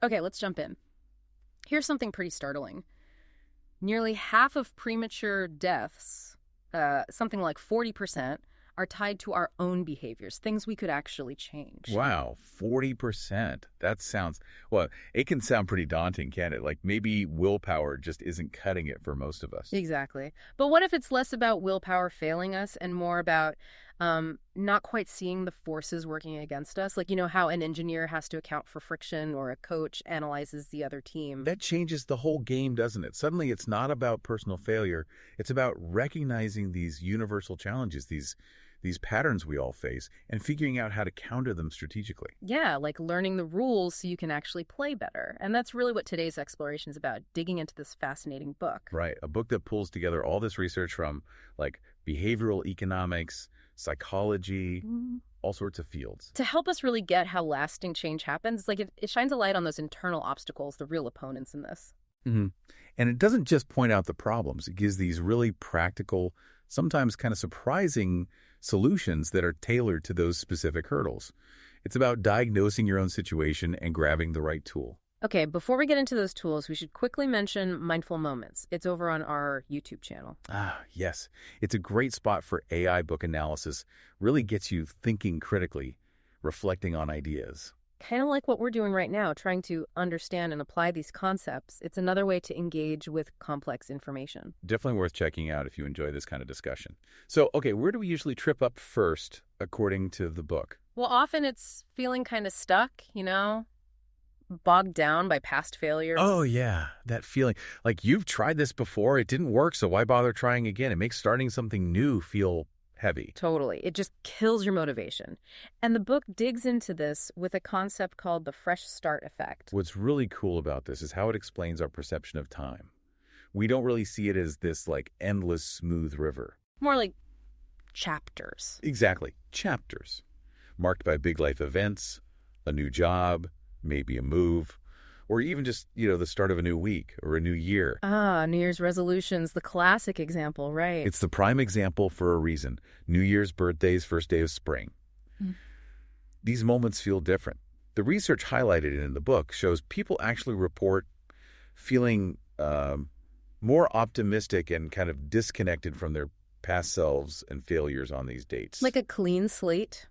Okay, let's jump in. Here's something pretty startling. Nearly half of premature deaths, something like 40%, are tied to our own behaviors, things we could actually change. Wow, 40%. That sounds, well, it can sound pretty daunting, can't it? Like maybe willpower just isn't cutting it for most of us. Exactly. But what if it's less about willpower failing us and more about not quite seeing the forces working against us? Like, you know, how an engineer has to account for friction or a coach analyzes the other team. That changes the whole game, doesn't it? Suddenly it's not about personal failure. It's about recognizing these universal challenges, these patterns we all face, and figuring out how to counter them strategically. Yeah, like learning the rules so you can actually play better. And that's really what today's exploration is about, digging into this fascinating book. Right. A book that pulls together all this research from like behavioral economics, psychology, all sorts of fields. To help us really get how lasting change happens, like it shines a light on those internal obstacles, the real opponents in this. And it doesn't just point out the problems. It gives these really practical, sometimes kind of surprising solutions that are tailored to those specific hurdles. It's about diagnosing your own situation and grabbing the right tool. Okay, before we get into those tools, we should quickly mention Mindful Moments. It's over on our YouTube channel. Ah, yes. It's a great spot for AI book analysis. Really gets you thinking critically, reflecting on ideas. Kind of like what we're doing right now, trying to understand and apply these concepts. It's another way to engage with complex information. Definitely worth checking out if you enjoy this kind of discussion. So, okay, where do we usually trip up first, according to the book? Well, often it's feeling kind of stuck, you know, bogged down by past failures. Oh, yeah, that feeling. Like you've tried this before, it didn't work, so why bother trying again? It makes starting something new feel heavy. Totally. It just kills your motivation. And the book digs into this with a concept called the fresh start effect. What's really cool about this is how it explains our perception of time. We don't really see it as this like endless smooth river. More like chapters. Exactly, chapters, marked by big life events, a new job, maybe a move, or even just, the start of a new week or a new year. Ah, New Year's resolutions, the classic example, right? It's the prime example for a reason. New Year's, birthdays, first day of spring. These moments feel different. The research highlighted in the book shows people actually report feeling more optimistic and kind of disconnected from their past selves and failures on these dates. Like a clean slate?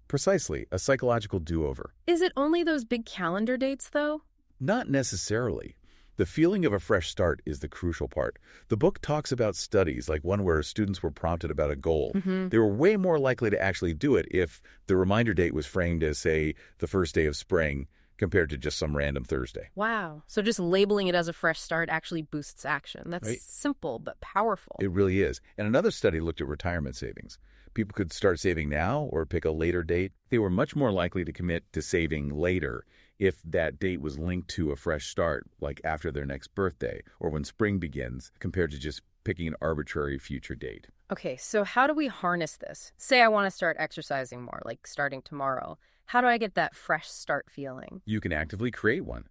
Precisely, a psychological do-over. Is it only those big calendar dates, though? Not necessarily. The feeling of a fresh start is the crucial part. The book talks about studies, like one where students were prompted about a goal. They were way more likely to actually do it if the reminder date was framed as, say, the first day of spring, compared to just some random Thursday. Wow. So just labeling it as a fresh start actually boosts action. That's Right. simple but powerful. It really is. And another study looked at retirement savings. People could start saving now or pick a later date. They were much more likely to commit to saving later if that date was linked to a fresh start, like after their next birthday or when spring begins, compared to just picking an arbitrary future date. Okay, so how do we harness this? Say I want to start exercising more, like starting tomorrow. How do I get that fresh start feeling? You can actively create one.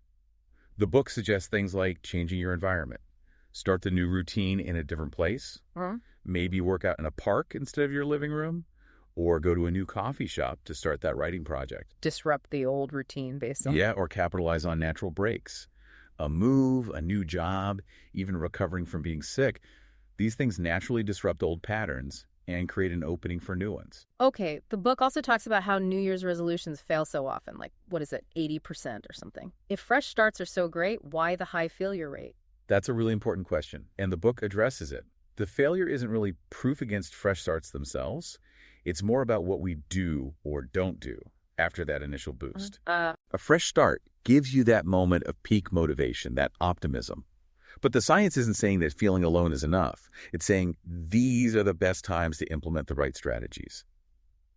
The book suggests things like changing your environment. Start the new routine in a different place. Maybe work out in a park instead of your living room. Or go to a new coffee shop to start that writing project. Disrupt the old routine based on... Yeah, or capitalize on natural breaks. A move, a new job, even recovering from being sick. These things naturally disrupt old patterns and create an opening for new ones. Okay, the book also talks about how New Year's resolutions fail so often, like, 80% or something. If fresh starts are so great, why the high failure rate? That's a really important question, and the book addresses it. The failure isn't really proof against fresh starts themselves. It's more about what we do or don't do after that initial boost. A fresh start gives you that moment of peak motivation, that optimism. But the science isn't saying that feeling alone is enough. It's saying these are the best times to implement the right strategies.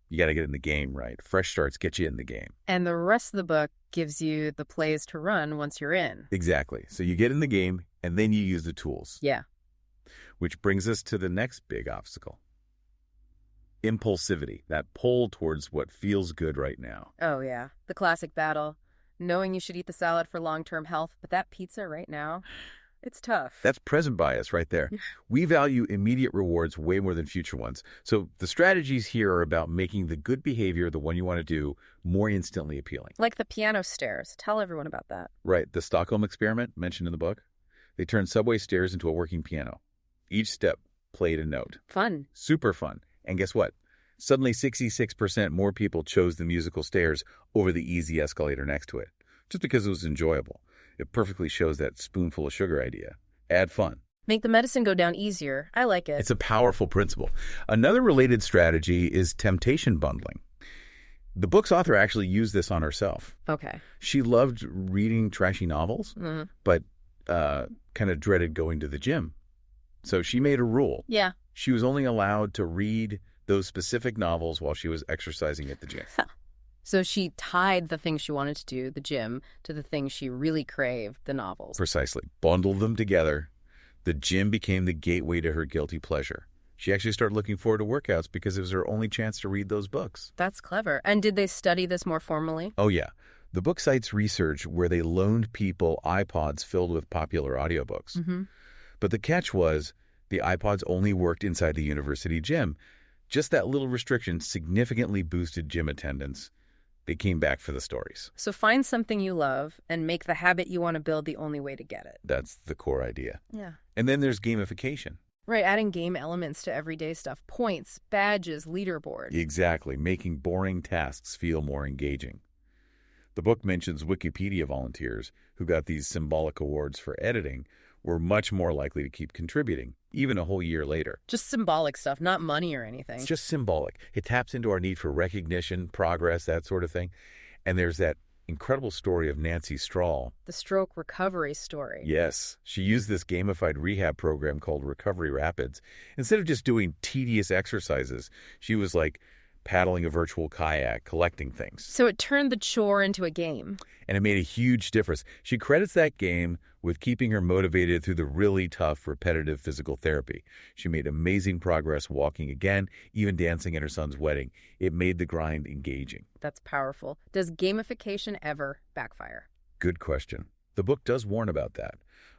You got to get in the game, right? Fresh starts get you in the game. And the rest of the book gives you the plays to run once you're in. Exactly. So you get in the game, and then you use the tools. Yeah. Which brings us to the next big obstacle. Impulsivity, that pull towards what feels good right now. Oh, yeah. The classic battle. Knowing you should eat the salad for long-term health, but that pizza right now, It's tough. That's present bias right there. We value immediate rewards way more than future ones. So the strategies here are about making the good behavior, the one you want to do, more instantly appealing. Like the piano stairs. Tell everyone about that. Right. The Stockholm experiment mentioned in the book. They turned subway stairs into a working piano. Each step played a note. Fun. Super fun. And guess what? Suddenly 66% more people chose the musical stairs over the easy escalator next to it, just because it was enjoyable. It perfectly shows that spoonful of sugar idea. Add fun. Make the medicine go down easier. I like it. It's a powerful principle. Another related strategy is temptation bundling. The book's author actually used this on herself. Okay. She loved reading trashy novels, but kind of dreaded going to the gym. So she made a rule. Yeah. She was only allowed to read those specific novels while she was exercising at the gym. So she tied the things she wanted to do, the gym, to the things she really craved, the novels. Precisely. Bundled them together. The gym became the gateway to her guilty pleasure. She actually started looking forward to workouts because it was her only chance to read those books. That's clever. And did they study this more formally? Oh, yeah. The book cites research where they loaned people iPods filled with popular audiobooks. But the catch was the iPods only worked inside the university gym. Just that little restriction significantly boosted gym attendance. They came back for the stories. So find something you love and make the habit you want to build the only way to get it. That's the core idea. Yeah. And then there's gamification. Right, adding game elements to everyday stuff. Points, badges, leaderboard. Exactly, making boring tasks feel more engaging. The book mentions Wikipedia volunteers who got these symbolic awards for editing were much more likely to keep contributing, even a whole year later. Just symbolic stuff, not money or anything. It's just symbolic. It taps into our need for recognition, progress, that sort of thing. And there's that incredible story of Nancy Strahl. The stroke recovery story. Yes. She used this gamified rehab program called Recovery Rapids. Instead of just doing tedious exercises, she was like paddling a virtual kayak, collecting things. So it turned the chore into a game. And it made a huge difference. She credits that game with keeping her motivated through the really tough, repetitive physical therapy. She made amazing progress walking again, even dancing at her son's wedding. It made the grind engaging. That's powerful. Does gamification ever backfire? Good question. The book does warn about that.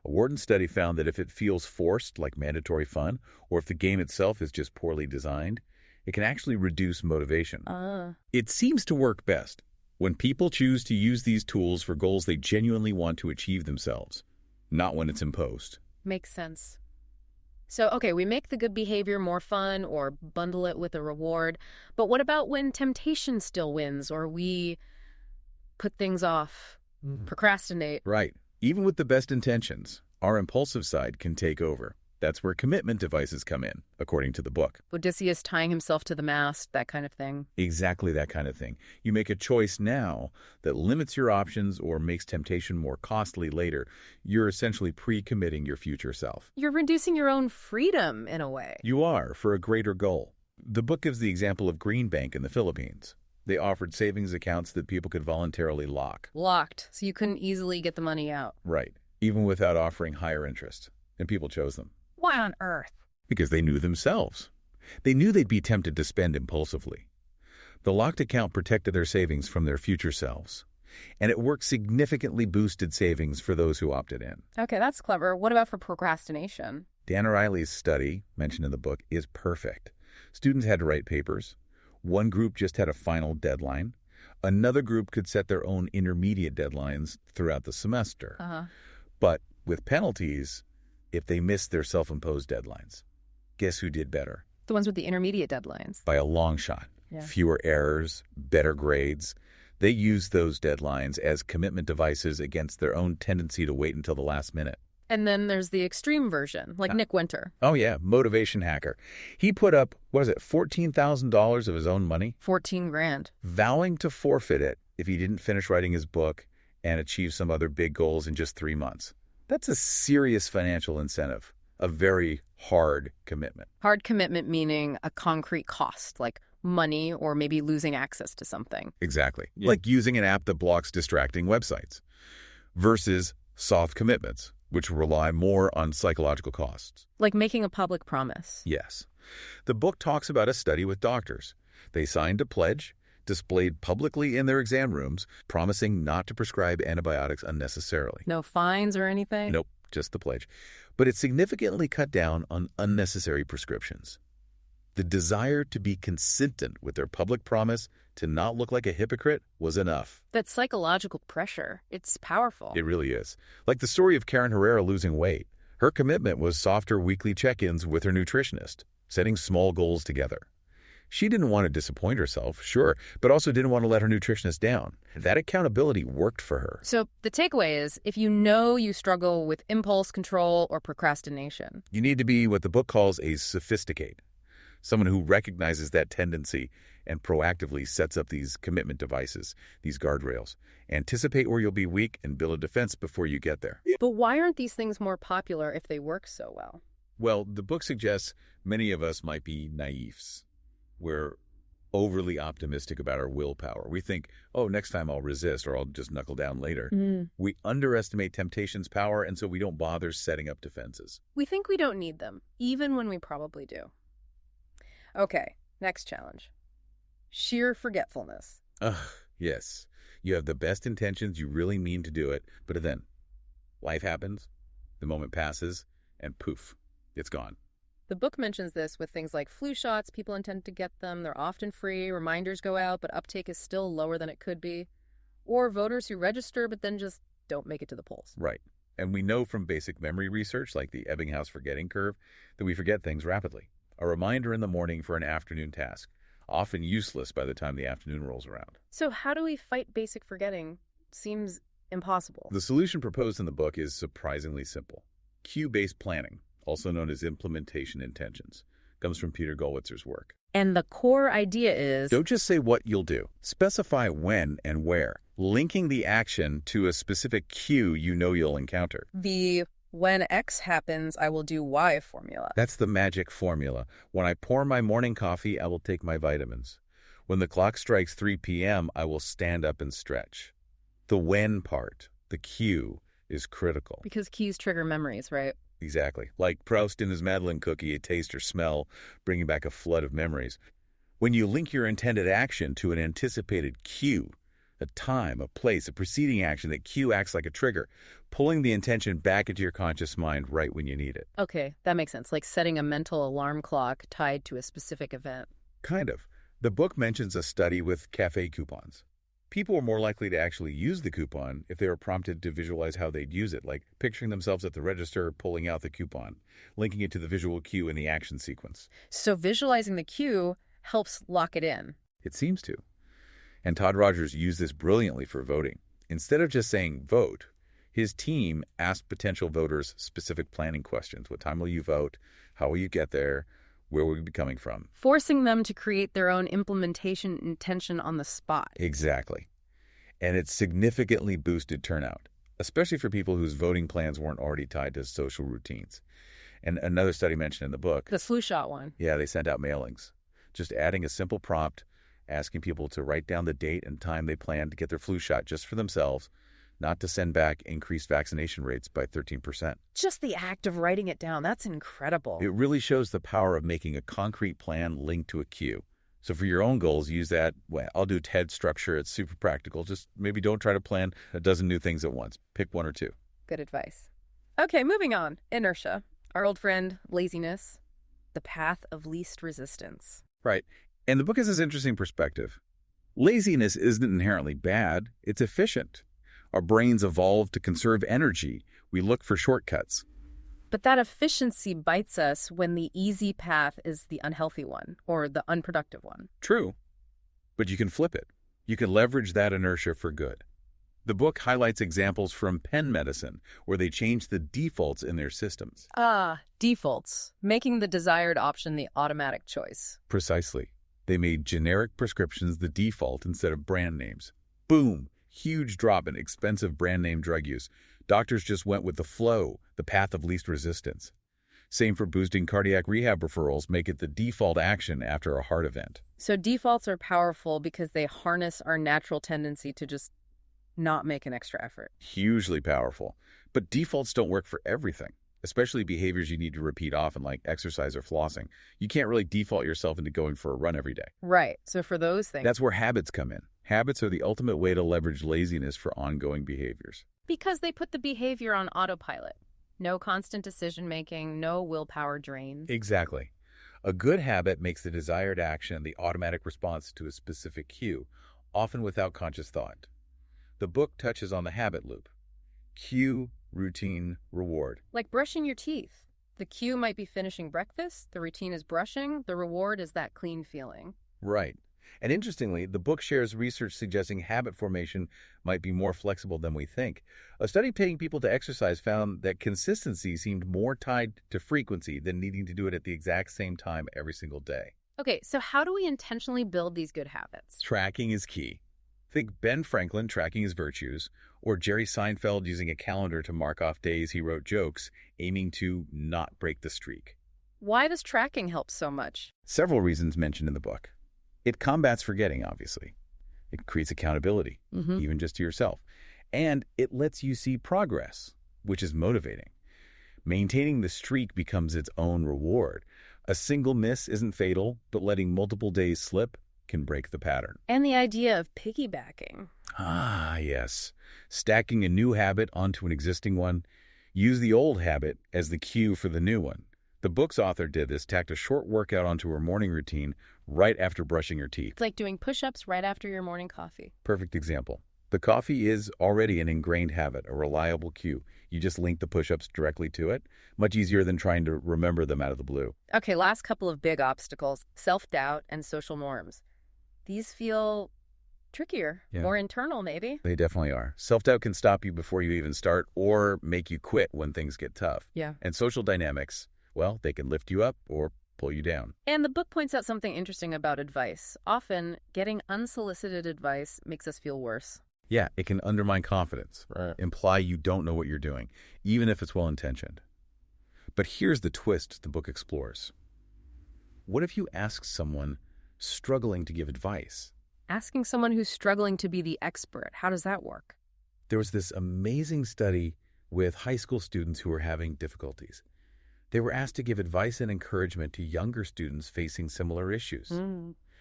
A Wharton study found that if it feels forced, like mandatory fun, or if the game itself is just poorly designed, it can actually reduce motivation. It seems to work best when people choose to use these tools for goals they genuinely want to achieve themselves, not when it's imposed. Makes sense. So, okay, we make the good behavior more fun or bundle it with a reward. But what about when temptation still wins or we put things off, procrastinate? Right. Even with the best intentions, our impulsive side can take over. That's where commitment devices come in, according to the book. Odysseus tying himself to the mast, that kind of thing. Exactly that kind of thing. You make a choice now that limits your options or makes temptation more costly later. You're essentially pre-committing your future self. You're reducing your own freedom in a way. You are, for a greater goal. The book gives the example of Green Bank in the Philippines. They offered savings accounts that people could voluntarily lock. Locked, so you couldn't easily get the money out. Right, even without offering higher interest. And people chose them. Why on earth? Because they knew themselves. They knew they'd be tempted to spend impulsively. The locked account protected their savings from their future selves. And it worked significantly boosted savings for those who opted in. Okay, that's clever. What about for procrastination? Dan O'Reilly's study, mentioned in the book, is perfect. Students had to write papers. One group just had a final deadline. Another group could set their own intermediate deadlines throughout the semester. But with penalties, if they missed their self-imposed deadlines. Guess who did better? The ones with the intermediate deadlines. By a long shot. Yeah. Fewer errors, better grades. They used those deadlines as commitment devices against their own tendency to wait until the last minute. And then there's the extreme version, like Nick Winter. Oh, yeah, motivation hacker. He put up, $14,000 of his own money? 14 grand. Vowing to forfeit it if he didn't finish writing his book and achieve some other big goals in just 3 months. That's a serious financial incentive, a very hard commitment. Hard commitment meaning a concrete cost, like money or maybe losing access to something. Exactly. Yeah. Like using an app that blocks distracting websites versus soft commitments, which rely more on psychological costs. Like making a public promise. Yes. The book talks about a study with doctors. They signed a pledge, displayed publicly in their exam rooms, promising not to prescribe antibiotics unnecessarily. No fines or anything? Nope. just the pledge. But it significantly cut down on unnecessary prescriptions. The desire to be consistent with their public promise to not look like a hypocrite was enough. That psychological pressure, it's powerful. It really is. Like the story of Karen Herrera losing weight. Her commitment was softer weekly check-ins with her nutritionist, setting small goals together. She didn't want to disappoint herself, sure, but also didn't want to let her nutritionist down. That accountability worked for her. So the takeaway is, if you know you struggle with impulse control or procrastination, you need to be what the book calls a sophisticate. Someone who recognizes that tendency and proactively sets up these commitment devices, these guardrails. Anticipate where you'll be weak and build a defense before you get there. But why aren't these things more popular if they work so well? Well, the book suggests many of us might be naïfs. We're overly optimistic about our willpower. We think, oh, next time I'll resist or I'll just knuckle down later. We underestimate temptation's power, and so we don't bother setting up defenses. We think we don't need them, even when we probably do. Okay, next challenge. Sheer forgetfulness. Ugh, yes. You have the best intentions, you really mean to do it, but then life happens, the moment passes, and poof, it's gone. The book mentions this with things like flu shots. People intend to get them. They're often free. Reminders go out, but uptake is still lower than it could be. Or voters who register but then just don't make it to the polls. Right. And we know from basic memory research, like the Ebbinghaus forgetting curve, that we forget things rapidly. A reminder in the morning for an afternoon task, often useless by the time the afternoon rolls around. So how do we fight basic forgetting? Seems impossible. The solution proposed in the book is surprisingly simple. Cue-based planning, also known as implementation intentions, comes from Peter Gollwitzer's work. And the core idea is, don't just say what you'll do. Specify when and where, linking the action to a specific cue you know you'll encounter. The when X happens, I will do Y formula. That's the magic formula. When I pour my morning coffee, I will take my vitamins. When the clock strikes 3 p.m., I will stand up and stretch. The when part, the cue, is critical. Because cues trigger memories, right? Exactly. Like Proust in his Madeleine cookie, a taste or smell, bringing back a flood of memories. When you link your intended action to an anticipated cue, a time, a place, a preceding action, that cue acts like a trigger, pulling the intention back into your conscious mind right when you need it. Okay, that makes sense. Like setting a mental alarm clock tied to a specific event. Kind of. The book mentions a study with cafe coupons. People were more likely to actually use the coupon if they were prompted to visualize how they'd use it, like picturing themselves at the register, pulling out the coupon, linking it to the visual cue in the action sequence. So visualizing the cue helps lock it in. It seems to. And Todd Rogers used this brilliantly for voting. Instead of just saying vote, his team asked potential voters specific planning questions. What time will you vote? How will you get there? Where will you be coming from? Forcing them to create their own implementation intention on the spot. Exactly. And it significantly boosted turnout, especially for people whose voting plans weren't already tied to social routines. And another study mentioned in the book. The flu shot one. Yeah, they sent out mailings. Just adding a simple prompt, asking people to write down the date and time they plan to get their flu shot just for themselves, not to send back increased vaccination rates by 13%. Just the act of writing it down, that's incredible. It really shows the power of making a concrete plan linked to a cue. So for your own goals, use that. Well, I'll do TED structure. It's super practical. Just maybe don't try to plan a dozen new things at once. Pick one or two. Good advice. Okay, moving on. Inertia. Our old friend, laziness. The path of least resistance. Right. And the book has this interesting perspective. Laziness isn't inherently bad. It's efficient. Our brains evolved to conserve energy. We look for shortcuts. But that efficiency bites us when the easy path is the unhealthy one or the unproductive one. True. But you can flip it. You can leverage that inertia for good. The book highlights examples from Penn Medicine, where they changed the defaults in their systems. Defaults. Making the desired option the automatic choice. Precisely. They made generic prescriptions the default instead of brand names. Boom! Huge drop in expensive brand name drug use. Doctors just went with the flow, the path of least resistance. Same for boosting cardiac rehab referrals, make it the default action after a heart event. So defaults are powerful because they harness our natural tendency to just not make an extra effort. Hugely powerful. But defaults don't work for everything, especially behaviors you need to repeat often, like exercise or flossing. You can't really default yourself into going for a run every day. Right. So for those things... That's where habits come in. Habits are the ultimate way to leverage laziness for ongoing behaviors. Because they put the behavior on autopilot. No constant decision-making, no willpower drain. Exactly. A good habit makes the desired action the automatic response to a specific cue, often without conscious thought. The book touches on the habit loop. Cue, routine, reward. Like brushing your teeth. The cue might be finishing breakfast, the routine is brushing, the reward is that clean feeling. Right. And interestingly, the book shares research suggesting habit formation might be more flexible than we think. A study taking people to exercise found that consistency seemed more tied to frequency than needing to do it at the exact same time every single day. Okay, so how do we intentionally build these good habits? Tracking is key. Think Ben Franklin tracking his virtues, or Jerry Seinfeld using a calendar to mark off days he wrote jokes, aiming to not break the streak. Why does tracking help so much? Several reasons mentioned in the book. It combats forgetting, obviously. It creates accountability, even just to yourself. And it lets you see progress, which is motivating. Maintaining the streak becomes its own reward. A single miss isn't fatal, but letting multiple days slip can break the pattern. And the idea of piggybacking. Ah, yes. Stacking a new habit onto an existing one. Use the old habit as the cue for the new one. The book's author did this, tacked a short workout onto her morning routine right after brushing her teeth. It's like doing push-ups right after your morning coffee. Perfect example. The coffee is already an ingrained habit, a reliable cue. You just link the push-ups directly to it. Much easier than trying to remember them out of the blue. Okay, last couple of big obstacles, self-doubt and social norms. These feel trickier, more internal maybe. They definitely are. Self-doubt can stop you before you even start or make you quit when things get tough. Yeah. And social dynamics, well, they can lift you up or pull you down. And the book points out something interesting about advice. Often, getting unsolicited advice makes us feel worse. Yeah, it can undermine confidence, imply you don't know what you're doing, even if it's well-intentioned. But here's the twist the book explores. What if you ask someone struggling to give advice? Asking someone who's struggling to be the expert, how does that work? There was this amazing study with high school students who were having difficulties. They were asked to give advice and encouragement to younger students facing similar issues.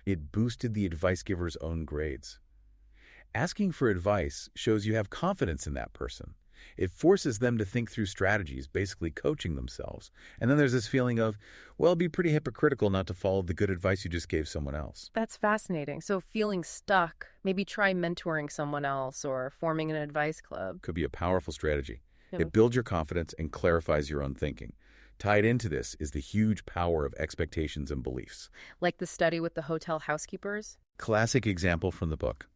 It boosted the advice giver's own grades. Asking for advice shows you have confidence in that person. It forces them to think through strategies, basically coaching themselves. And then there's this feeling of, well, it'd be pretty hypocritical not to follow the good advice you just gave someone else. That's fascinating. So feeling stuck, maybe try mentoring someone else or forming an advice club. Could be a powerful strategy. It builds your confidence and clarifies your own thinking. Tied into this is the huge power of expectations and beliefs. Like the study with the hotel housekeepers? Classic example from the book.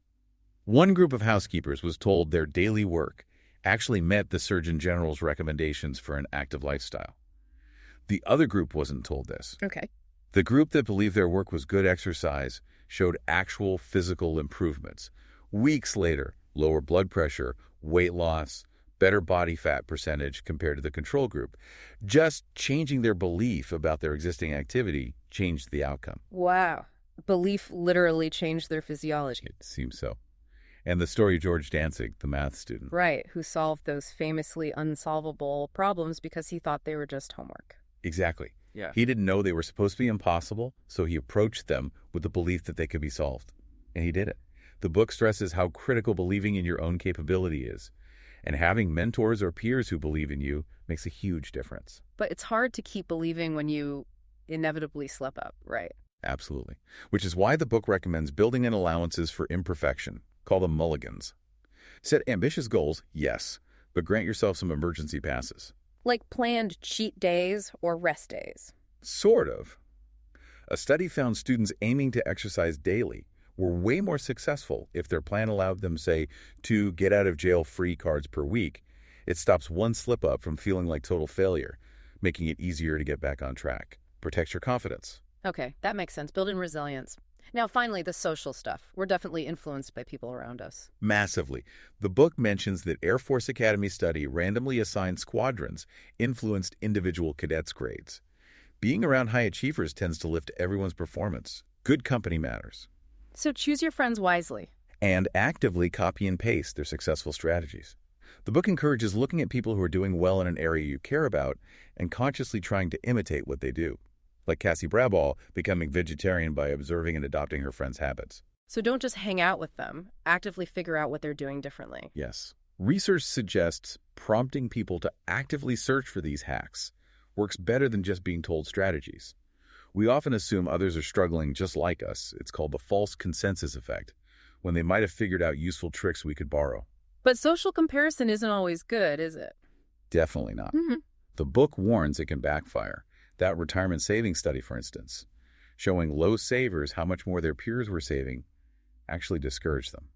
One group of housekeepers was told their daily work actually met the Surgeon General's recommendations for an active lifestyle. The other group wasn't told this. Okay. The group that believed their work was good exercise showed actual physical improvements. Weeks later, lower blood pressure, weight loss, better body fat percentage compared to the control group. Just changing their belief about their existing activity changed the outcome. Wow. Belief literally changed their physiology. It seems so. And the story of George Danzig, the math student. Right, who solved those famously unsolvable problems because he thought they were just homework. Exactly. Yeah. He didn't know they were supposed to be impossible, so he approached them with the belief that they could be solved. And he did it. The book stresses how critical believing in your own capability is. And having mentors or peers who believe in you makes a huge difference. But it's hard to keep believing when you inevitably slip up, right? Absolutely. Which is why the book recommends building in allowances for imperfection. Call them mulligans. Set ambitious goals, yes, but grant yourself some emergency passes. Like planned cheat days or rest days. Sort of. A study found students aiming to exercise daily were way more successful if their plan allowed them, say, 2 get-out-of-jail-free cards per week. It stops one slip-up from feeling like total failure, making it easier to get back on track. Protects your confidence. Okay, that makes sense. Building resilience. Now, finally, the social stuff. We're definitely influenced by people around us. Massively. The book mentions that Air Force Academy study randomly assigned squadrons influenced individual cadets' grades. Being around high achievers tends to lift everyone's performance. Good company matters. So choose your friends wisely. And actively copy and paste their successful strategies. The book encourages looking at people who are doing well in an area you care about and consciously trying to imitate what they do. Like Cassie Braball becoming vegetarian by observing and adopting her friends' habits. So don't just hang out with them. Actively figure out what they're doing differently. Yes. Research suggests prompting people to actively search for these hacks works better than just being told strategies. We often assume others are struggling just like us. It's called the false consensus effect, when they might have figured out useful tricks we could borrow. But social comparison isn't always good, is it? Definitely not. Mm-hmm. The book warns it can backfire. That retirement savings study, for instance, showing low savers how much more their peers were saving, actually discouraged them.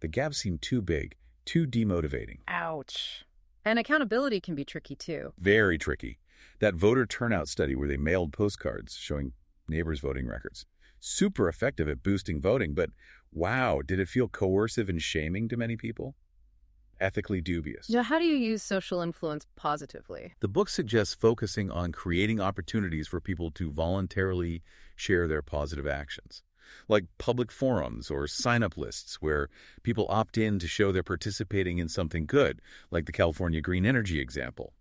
The gap seemed too big, too demotivating. Ouch. And accountability can be tricky, too. Very tricky. That voter turnout study where they mailed postcards showing neighbors' voting records. Super effective at boosting voting, but wow, did it feel coercive and shaming to many people? Ethically dubious. So how do you use social influence positively? The book suggests focusing on creating opportunities for people to voluntarily share their positive actions, like public forums or sign-up lists where people opt in to show they're participating in something good, like the California green energy example.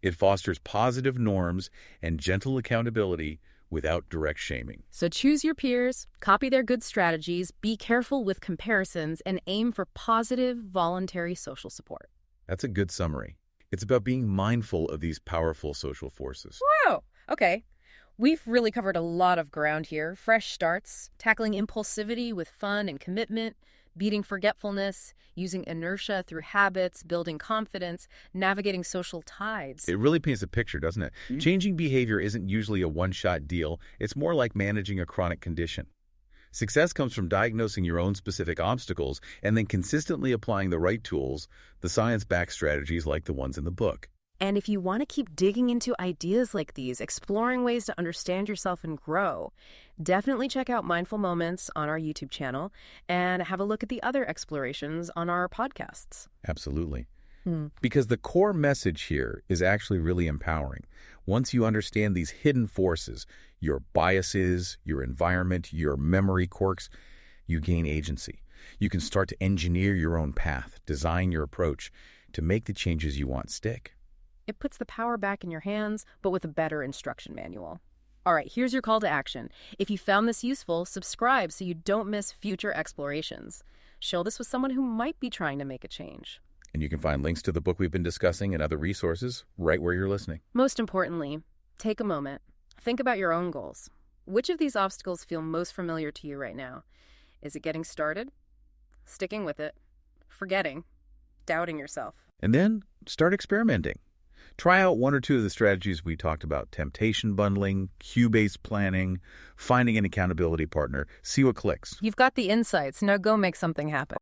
It fosters positive norms and gentle accountability without direct shaming. So choose your peers, copy their good strategies, be careful with comparisons, and aim for positive, voluntary social support. That's a good summary. It's about being mindful of these powerful social forces. Wow. Okay. We've really covered a lot of ground here. Fresh starts, tackling impulsivity with fun and commitment, beating forgetfulness, using inertia through habits, building confidence, navigating social tides. It really paints a picture, doesn't it? Mm-hmm. Changing behavior isn't usually a one-shot deal. It's more like managing a chronic condition. Success comes from diagnosing your own specific obstacles and then consistently applying the right tools, the science-backed strategies like the ones in the book. And if you want to keep digging into ideas like these, exploring ways to understand yourself and grow, definitely check out Mindful Moments on our YouTube channel and have a look at the other explorations on our podcasts. Absolutely. Because the core message here is actually really empowering. Once you understand these hidden forces, your biases, your environment, your memory quirks, you gain agency. You can start to engineer your own path, design your approach to make the changes you want stick. It puts the power back in your hands, but with a better instruction manual. All right, here's your call to action. If you found this useful, subscribe so you don't miss future explorations. Share this with someone who might be trying to make a change. And you can find links to the book we've been discussing and other resources right where you're listening. Most importantly, take a moment. Think about your own goals. Which of these obstacles feel most familiar to you right now? Is it getting started? Sticking with it? Forgetting? Doubting yourself? And then start experimenting. Try out one or two of the strategies we talked about: temptation bundling, cue-based planning, finding an accountability partner. See what clicks. You've got the insights. Now go make something happen.